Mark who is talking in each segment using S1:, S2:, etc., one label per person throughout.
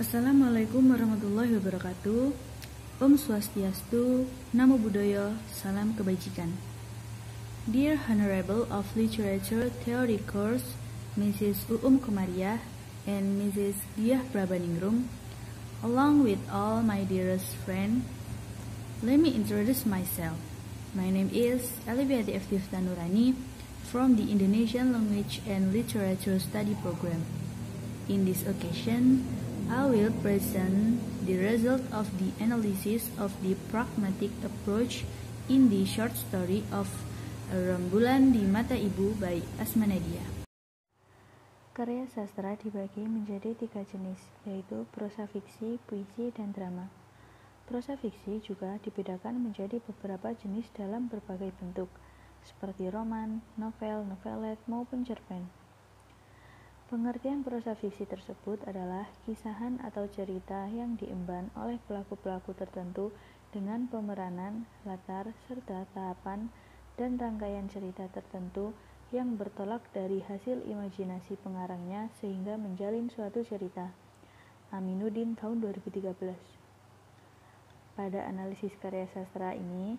S1: Assalamualaikum warahmatullahi wabarakatuh. Om Swastiastu, Namo Buddhaya, Salam Kebajikan. Dear Honorable of Literature Theory Course, Mrs. Uum Komariah and Mrs. Diah Prabaningrum, along with all my dearest friends, let me introduce myself. My name is Elibiati Eftifta Nurani from the Indonesian Language and Literature Study Program. In this occasion, I will present the result of the analysis of the pragmatic approach in the short story of Rembulan di Mata Ibu by Asma Nadia. Karya sastra dibagi menjadi 3 jenis, yaitu prosa fiksi, puisi, dan drama. Prosa fiksi juga dibedakan menjadi beberapa jenis dalam berbagai bentuk, seperti roman, novel, novelet, maupun cerpen. Pengertian prosa fiksi tersebut adalah kisahan atau cerita yang diemban oleh pelaku-pelaku tertentu dengan pemeranan, latar, serta tahapan dan rangkaian cerita tertentu yang bertolak dari hasil imajinasi pengarangnya sehingga menjalin suatu cerita. Aminuddin tahun 2013. Pada analisis karya sastra ini,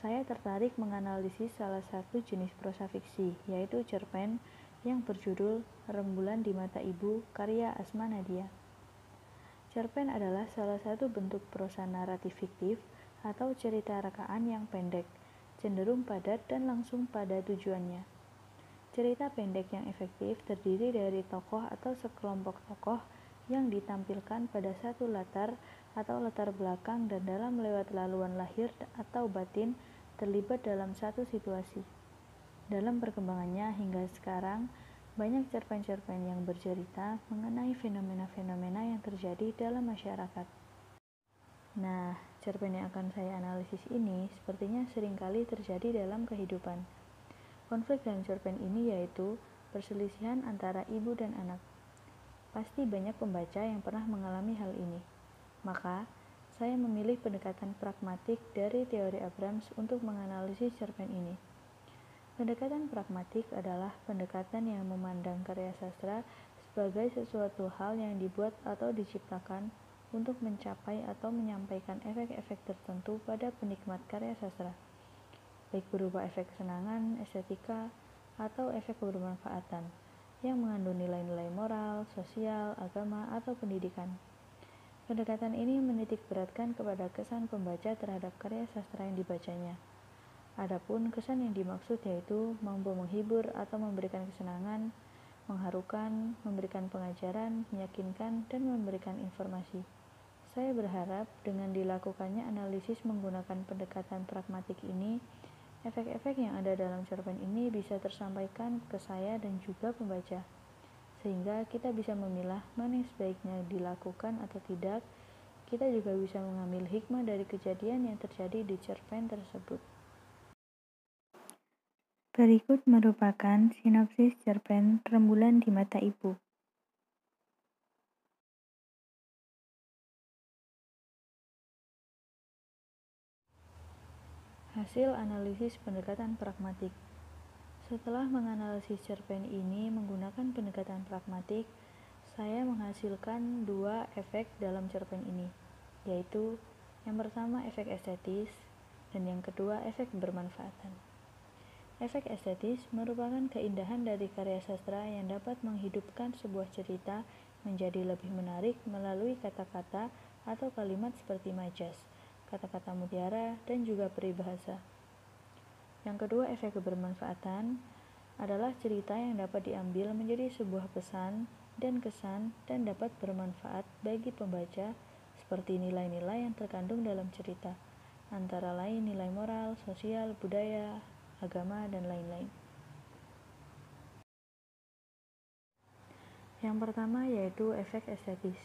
S1: saya tertarik menganalisis salah satu jenis prosa fiksi, yaitu cerpen yang berjudul Rembulan di Mata Ibu karya Asma Nadia. Cerpen adalah salah satu bentuk prosa naratif fiktif atau cerita rekaan yang pendek, cenderung padat dan langsung pada tujuannya. Cerita pendek yang efektif terdiri dari tokoh atau sekelompok tokoh yang ditampilkan pada satu latar atau latar belakang dan dalam lewat laluan lahir atau batin terlibat dalam satu situasi. Dalam perkembangannya hingga sekarang, banyak cerpen-cerpen yang bercerita mengenai fenomena-fenomena yang terjadi dalam masyarakat. Nah, cerpen yang akan saya analisis ini sepertinya seringkali terjadi dalam kehidupan. Konflik dalam cerpen ini yaitu perselisihan antara ibu dan anak. Pasti banyak pembaca yang pernah mengalami hal ini. Maka, saya memilih pendekatan pragmatik dari teori Abrams untuk menganalisis cerpen ini. Pendekatan pragmatik adalah pendekatan yang memandang karya sastra sebagai sesuatu hal yang dibuat atau diciptakan untuk mencapai atau menyampaikan efek-efek tertentu pada penikmat karya sastra, baik berupa efek kesenangan, estetika, atau efek kebermanfaatan, yang mengandung nilai-nilai moral, sosial, agama, atau pendidikan. Pendekatan ini menitik beratkan kepada kesan pembaca terhadap karya sastra yang dibacanya. Adapun kesan yang dimaksud yaitu mampu menghibur atau memberikan kesenangan, mengharukan, memberikan pengajaran, meyakinkan, dan memberikan informasi. Saya berharap dengan dilakukannya analisis menggunakan pendekatan pragmatik ini, efek-efek yang ada dalam cerpen ini bisa tersampaikan ke saya dan juga pembaca, sehingga kita bisa memilah mana yang sebaiknya dilakukan atau tidak. Kita juga bisa mengambil hikmah dari kejadian yang terjadi di cerpen tersebut. Berikut merupakan sinopsis cerpen Rembulan di Mata Ibu. Hasil analisis pendekatan pragmatik. Setelah menganalisis cerpen ini menggunakan pendekatan pragmatik, saya menghasilkan 2 efek dalam cerpen ini, yaitu yang pertama efek estetis dan yang kedua efek bermanfaatan. Efek estetis merupakan keindahan dari karya sastra yang dapat menghidupkan sebuah cerita menjadi lebih menarik melalui kata-kata atau kalimat seperti majas, kata-kata mutiara, dan juga peribahasa. Yang kedua, efek kebermanfaatan adalah cerita yang dapat diambil menjadi sebuah pesan dan kesan dan dapat bermanfaat bagi pembaca seperti nilai-nilai yang terkandung dalam cerita, antara lain nilai moral, sosial, budaya, agama, dan lain-lain. Yang pertama yaitu efek estetis.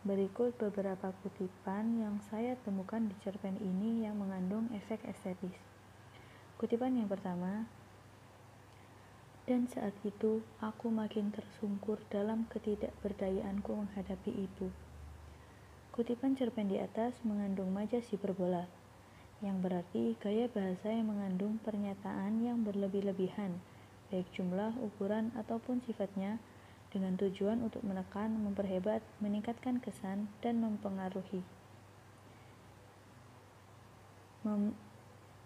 S1: Berikut beberapa kutipan yang saya temukan di cerpen ini yang mengandung efek estetis. Kutipan yang pertama, dan saat itu aku makin tersungkur dalam ketidakberdayaanku menghadapi ibu. Kutipan cerpen di atas mengandung majas hiperbola, yang berarti gaya bahasa yang mengandung pernyataan yang berlebih-lebihan, baik jumlah, ukuran, ataupun sifatnya, dengan tujuan untuk menekan, memperhebat, meningkatkan kesan, dan mempengaruhi.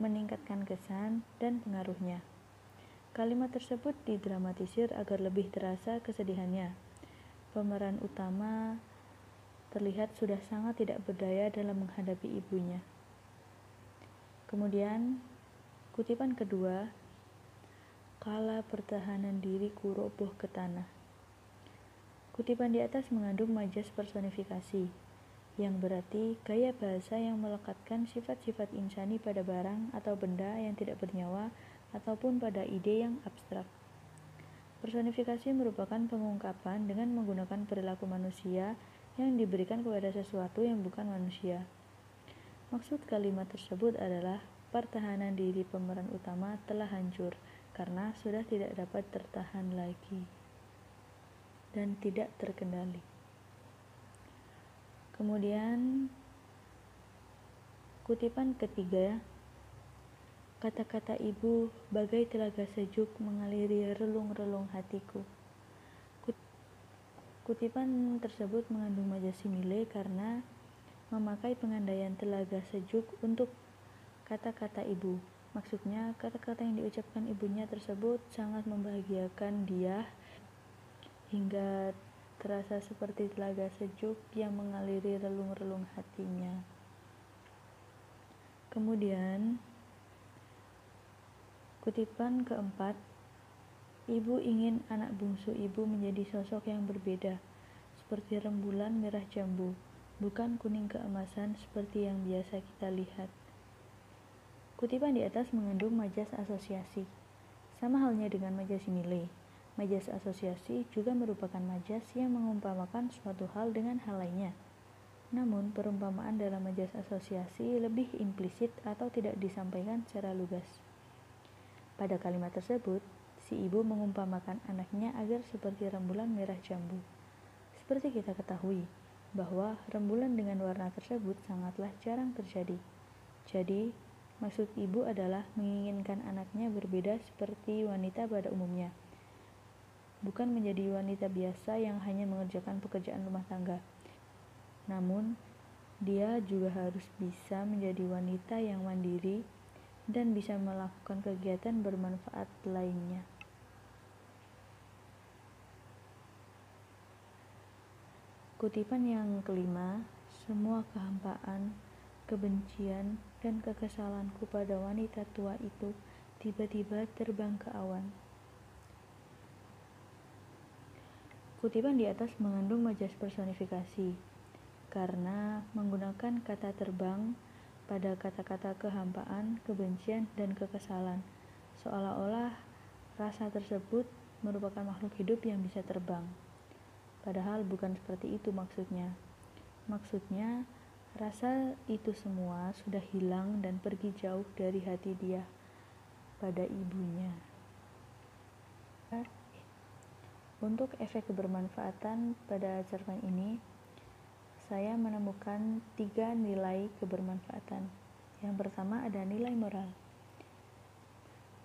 S1: Meningkatkan kesan dan pengaruhnya. Kalimat tersebut didramatisir agar lebih terasa kesedihannya. Pemeran utama terlihat sudah sangat tidak berdaya dalam menghadapi ibunya. Kemudian, kutipan kedua, kala pertahanan diriku roboh ke tanah. Kutipan di atas mengandung majas personifikasi, yang berarti gaya bahasa yang melekatkan sifat-sifat insani pada barang atau benda yang tidak bernyawa ataupun pada ide yang abstrak. Personifikasi merupakan pengungkapan dengan menggunakan perilaku manusia yang diberikan kepada sesuatu yang bukan manusia. Maksud kalimat tersebut adalah pertahanan diri pemeran utama telah hancur karena sudah tidak dapat tertahan lagi dan tidak terkendali. Kemudian kutipan ketiga, kata-kata ibu bagai telaga sejuk mengaliri relung-relung hatiku. Kutipan tersebut mengandung majas simile karena memakai pengandaian telaga sejuk untuk kata-kata ibu. Maksudnya, kata-kata yang diucapkan ibunya tersebut sangat membahagiakan dia hingga terasa seperti telaga sejuk yang mengaliri relung-relung hatinya. Kemudian, kutipan keempat, ibu ingin anak bungsu ibu menjadi sosok yang berbeda, seperti rembulan merah jambu, bukan kuning keemasan seperti yang biasa kita lihat. Kutipan di atas mengandung majas asosiasi, sama halnya dengan majas simile. Majas asosiasi juga merupakan majas yang mengumpamakan suatu hal dengan hal lainnya. Namun, perumpamaan dalam majas asosiasi lebih implisit atau tidak disampaikan secara lugas. Pada kalimat tersebut, si ibu mengumpamakan anaknya agar seperti rembulan merah jambu. Seperti kita ketahui, bahwa rembulan dengan warna tersebut sangatlah jarang terjadi. Jadi, maksud ibu adalah menginginkan anaknya berbeda seperti wanita pada umumnya. Bukan menjadi wanita biasa yang hanya mengerjakan pekerjaan rumah tangga. Namun, dia juga harus bisa menjadi wanita yang mandiri dan bisa melakukan kegiatan bermanfaat lainnya. Kutipan yang kelima, semua kehampaan, kebencian, dan kekesalanku pada wanita tua itu tiba-tiba terbang ke awan. Kutipan di atas mengandung majas personifikasi, karena menggunakan kata terbang pada kata-kata kehampaan, kebencian, dan kekesalan, seolah-olah rasa tersebut merupakan makhluk hidup yang bisa terbang. Padahal bukan seperti itu maksudnya. Maksudnya, rasa itu semua sudah hilang dan pergi jauh dari hati dia pada ibunya. Untuk efek kebermanfaatan pada cerpen ini, saya menemukan 3 nilai kebermanfaatan. Yang pertama ada nilai moral.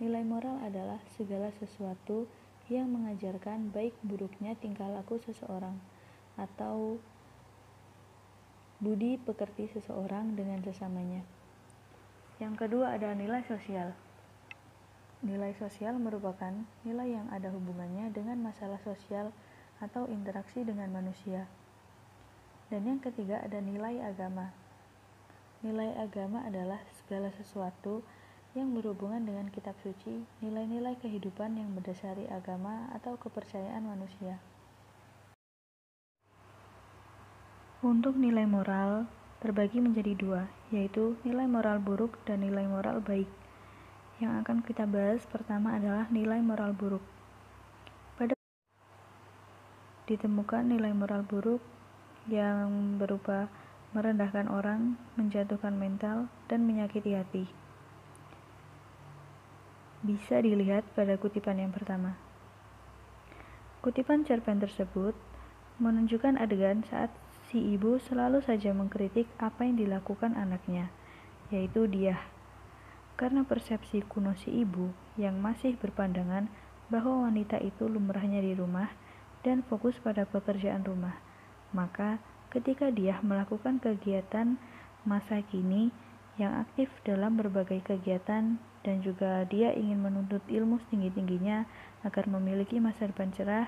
S1: Nilai moral adalah segala sesuatu yang mengajarkan baik buruknya tingkah laku seseorang atau budi pekerti seseorang dengan sesamanya. Yang kedua ada nilai sosial. Nilai sosial merupakan nilai yang ada hubungannya dengan masalah sosial atau interaksi dengan manusia. Dan yang ketiga ada nilai agama. Nilai agama adalah segala sesuatu yang berhubungan dengan kitab suci, nilai-nilai kehidupan yang berdasari agama atau kepercayaan manusia. Untuk nilai moral terbagi menjadi 2, yaitu nilai moral buruk dan nilai moral baik. Yang akan kita bahas pertama adalah nilai moral buruk. Ditemukan nilai moral buruk yang berupa merendahkan orang, menjatuhkan mental, dan menyakiti hati. Bisa dilihat pada kutipan yang pertama. Kutipan cerpen tersebut menunjukkan adegan saat si ibu selalu saja mengkritik apa yang dilakukan anaknya, yaitu dia. Karena persepsi kuno si ibu yang masih berpandangan bahwa wanita itu lumrahnya di rumah, dan fokus pada pekerjaan rumah. Maka, ketika dia melakukan kegiatan masa kini yang aktif dalam berbagai kegiatan dan juga dia ingin menuntut ilmu setinggi-tingginya agar memiliki masa depan cerah,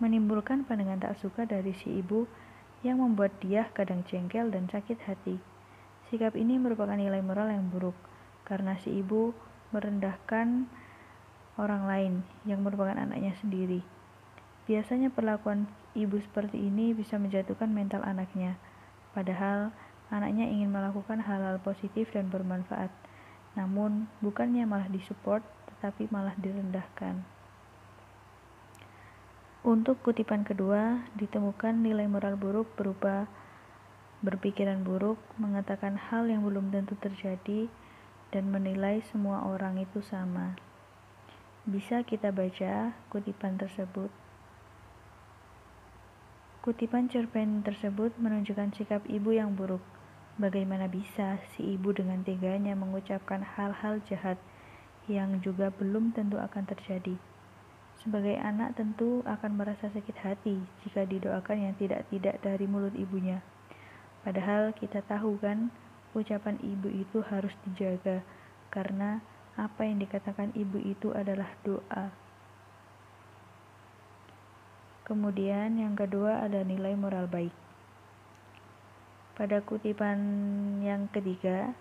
S1: menimbulkan pandangan tak suka dari si ibu yang membuat dia kadang jengkel dan sakit hati. Sikap ini merupakan nilai moral yang buruk, karena si ibu merendahkan orang lain yang merupakan anaknya sendiri. Biasanya perlakuan ibu seperti ini bisa menjatuhkan mental anaknya, padahal anaknya ingin melakukan hal-hal positif dan bermanfaat, namun bukannya malah disupport, tetapi malah direndahkan. Untuk kutipan kedua, ditemukan nilai moral buruk berupa berpikiran buruk, mengatakan hal yang belum tentu terjadi, dan menilai semua orang itu sama. Bisa kita baca kutipan tersebut. Kutipan cerpen tersebut menunjukkan sikap ibu yang buruk. Bagaimana bisa si ibu dengan teganya mengucapkan hal-hal jahat yang juga belum tentu akan terjadi. Sebagai anak tentu akan merasa sakit hati jika didoakan yang tidak-tidak dari mulut ibunya. Padahal kita tahu kan, ucapan ibu itu harus dijaga, karena apa yang dikatakan ibu itu adalah doa. Kemudian yang kedua ada nilai moral baik. Pada kutipan yang ketiga,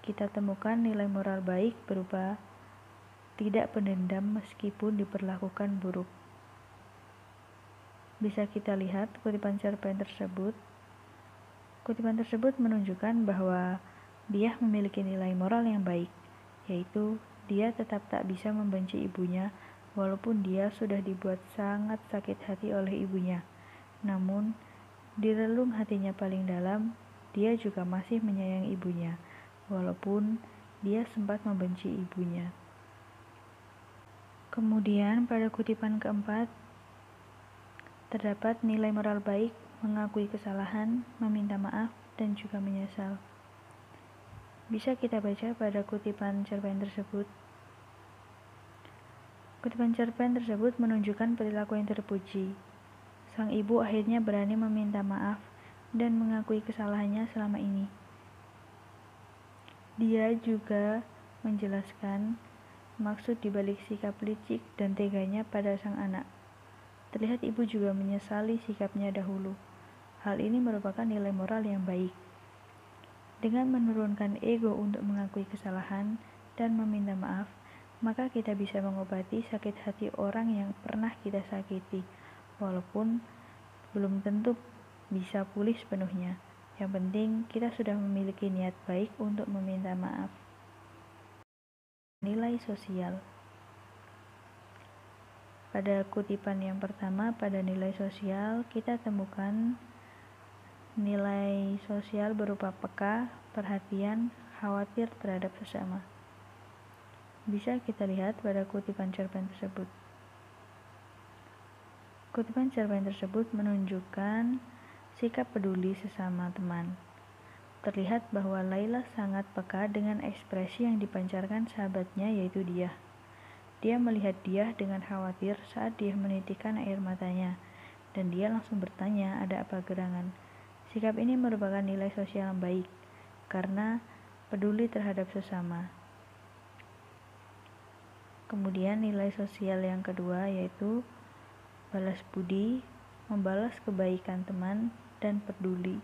S1: kita temukan nilai moral baik berupa tidak pendendam meskipun diperlakukan buruk. Bisa kita lihat kutipan cerpen tersebut. Kutipan tersebut menunjukkan bahwa dia memiliki nilai moral yang baik, yaitu dia tetap tak bisa membenci ibunya walaupun dia sudah dibuat sangat sakit hati oleh ibunya. Namun, di relung hatinya paling dalam, dia juga masih menyayangi ibunya, walaupun dia sempat membenci ibunya. Kemudian pada kutipan keempat, terdapat nilai moral baik, mengakui kesalahan, meminta maaf, dan juga menyesal. Bisa kita baca pada kutipan cerpen tersebut. Kutipan cerpen tersebut menunjukkan perilaku yang terpuji. Sang ibu akhirnya berani meminta maaf dan mengakui kesalahannya selama ini. Dia juga menjelaskan maksud dibalik sikap licik dan teganya pada sang anak. Terlihat ibu juga menyesali sikapnya dahulu. Hal ini merupakan nilai moral yang baik. Dengan menurunkan ego untuk mengakui kesalahan dan meminta maaf, maka kita bisa mengobati sakit hati orang yang pernah kita sakiti, walaupun belum tentu bisa pulih sepenuhnya. Yang penting kita sudah memiliki niat baik untuk meminta maaf. Nilai sosial. Pada kutipan yang pertama, pada nilai sosial, kita temukan nilai sosial berupa peka, perhatian, khawatir terhadap sesama. Bisa kita lihat pada kutipan cerpen tersebut. Kutipan cerpen tersebut menunjukkan sikap peduli sesama teman. Terlihat bahwa Laila sangat peka dengan ekspresi yang dipancarkan sahabatnya, yaitu Diah. Dia melihat Diah dengan khawatir saat Diah menitikkan air matanya, dan dia langsung bertanya ada apa gerangan. Sikap ini merupakan nilai sosial yang baik, karena peduli terhadap sesama. Kemudian nilai sosial yang kedua yaitu balas budi, membalas kebaikan teman, dan peduli.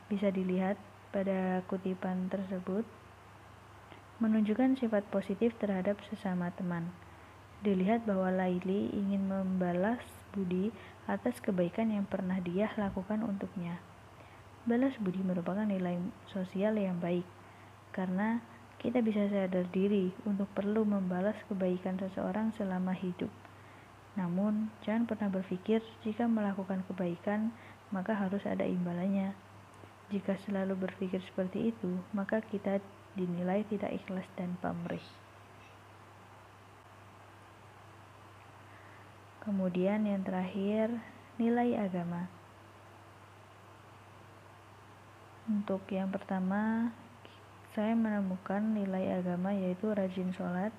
S1: Bisa dilihat pada kutipan tersebut menunjukkan sifat positif terhadap sesama teman. Dilihat bahwa Laili ingin membalas budi atas kebaikan yang pernah dia lakukan untuknya. Balas budi merupakan nilai sosial yang baik, karena kita bisa sadar diri untuk perlu membalas kebaikan seseorang selama hidup. Namun, jangan pernah berpikir jika melakukan kebaikan, maka harus ada imbalannya. Jika selalu berpikir seperti itu, maka kita dinilai tidak ikhlas dan pamrih. Kemudian yang terakhir, nilai agama. Untuk yang pertama, saya menemukan nilai agama yaitu rajin sholat,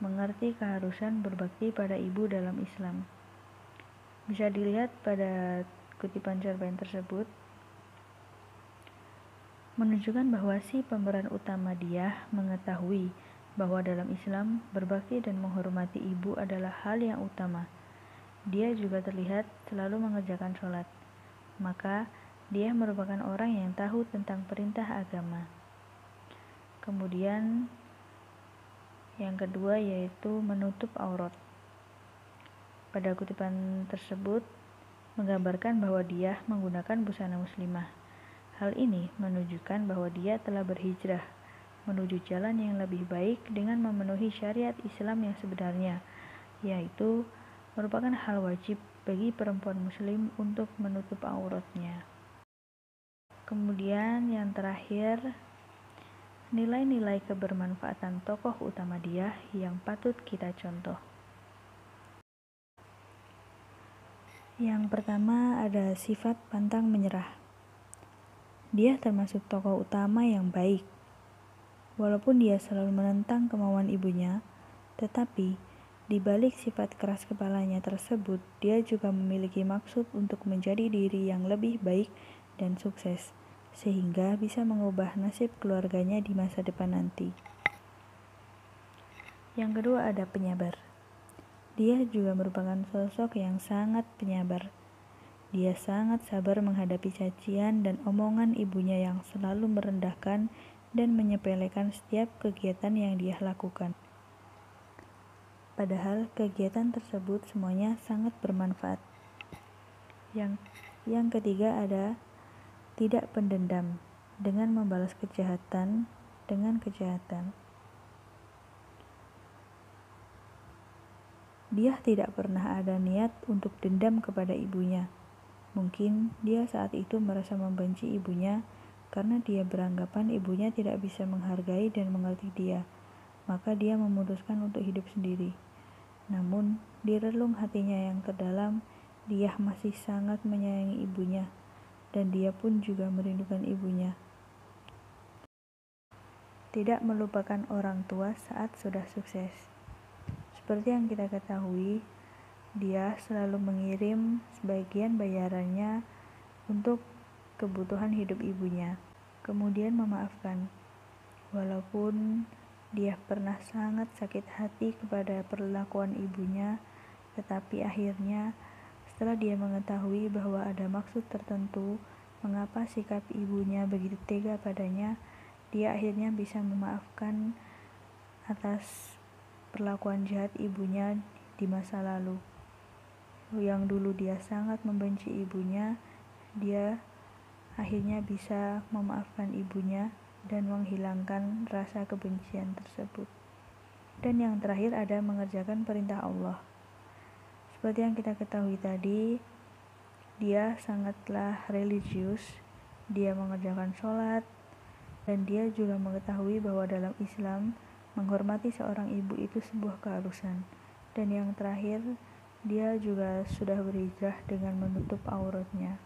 S1: mengerti keharusan berbakti pada ibu dalam Islam. Bisa dilihat pada kutipan cerpen tersebut, menunjukkan bahwa si pemeran utama Diah mengetahui bahwa dalam Islam berbakti dan menghormati ibu adalah hal yang utama. Dia juga terlihat selalu mengerjakan sholat. Maka dia merupakan orang yang tahu tentang perintah agama. Kemudian yang kedua yaitu menutup aurat. Pada kutipan tersebut menggambarkan bahwa dia menggunakan busana muslimah. Hal ini menunjukkan bahwa dia telah berhijrah menuju jalan yang lebih baik dengan memenuhi syariat Islam yang sebenarnya, yaitu merupakan hal wajib bagi perempuan muslim untuk menutup auratnya. Kemudian yang terakhir, nilai-nilai kebermanfaatan tokoh utama Diah yang patut kita contoh. Yang pertama ada sifat pantang menyerah. Dia termasuk tokoh utama yang baik. Walaupun dia selalu menentang kemauan ibunya, tetapi di balik sifat keras kepalanya tersebut, dia juga memiliki maksud untuk menjadi diri yang lebih baik dan sukses, sehingga bisa mengubah nasib keluarganya di masa depan nanti. Yang kedua ada penyabar. Dia juga merupakan sosok yang sangat penyabar. Dia sangat sabar menghadapi cacian dan omongan ibunya yang selalu merendahkan dan menyepelekan setiap kegiatan yang dia lakukan. Padahal kegiatan tersebut semuanya sangat bermanfaat. Yang ketiga ada tidak pendendam dengan membalas kejahatan dengan kejahatan. Dia tidak pernah ada niat untuk dendam kepada ibunya. Mungkin dia saat itu merasa membenci ibunya karena dia beranggapan ibunya tidak bisa menghargai dan mengerti dia. Maka dia memutuskan untuk hidup sendiri. Namun, di relung hatinya yang terdalam, dia masih sangat menyayangi ibunya, dan dia pun juga merindukan ibunya. Tidak melupakan orang tua saat sudah sukses. Seperti yang kita ketahui, dia selalu mengirim sebagian bayarannya untuk kebutuhan hidup ibunya, kemudian memaafkan. Walaupun dia pernah sangat sakit hati kepada perlakuan ibunya, tetapi akhirnya setelah dia mengetahui bahwa ada maksud tertentu mengapa sikap ibunya begitu tega padanya, dia akhirnya bisa memaafkan atas perlakuan jahat ibunya di masa lalu. Yang dulu dia sangat membenci ibunya, dia akhirnya bisa memaafkan ibunya dan menghilangkan rasa kebencian tersebut. Dan yang terakhir ada mengerjakan perintah Allah. Seperti yang kita ketahui tadi, dia sangatlah religius, dia mengerjakan sholat, dan dia juga mengetahui bahwa dalam Islam menghormati seorang ibu itu sebuah keharusan. Dan yang terakhir, dia juga sudah berhijrah dengan menutup auratnya.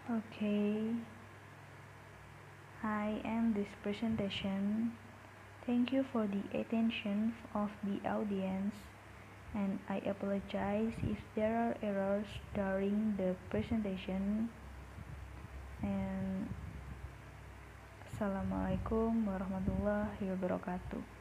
S1: Okay, I end this presentation. Thank you for the attention of the audience, and I apologize if there are errors during the presentation. And Assalamualaikum warahmatullahi wabarakatuh.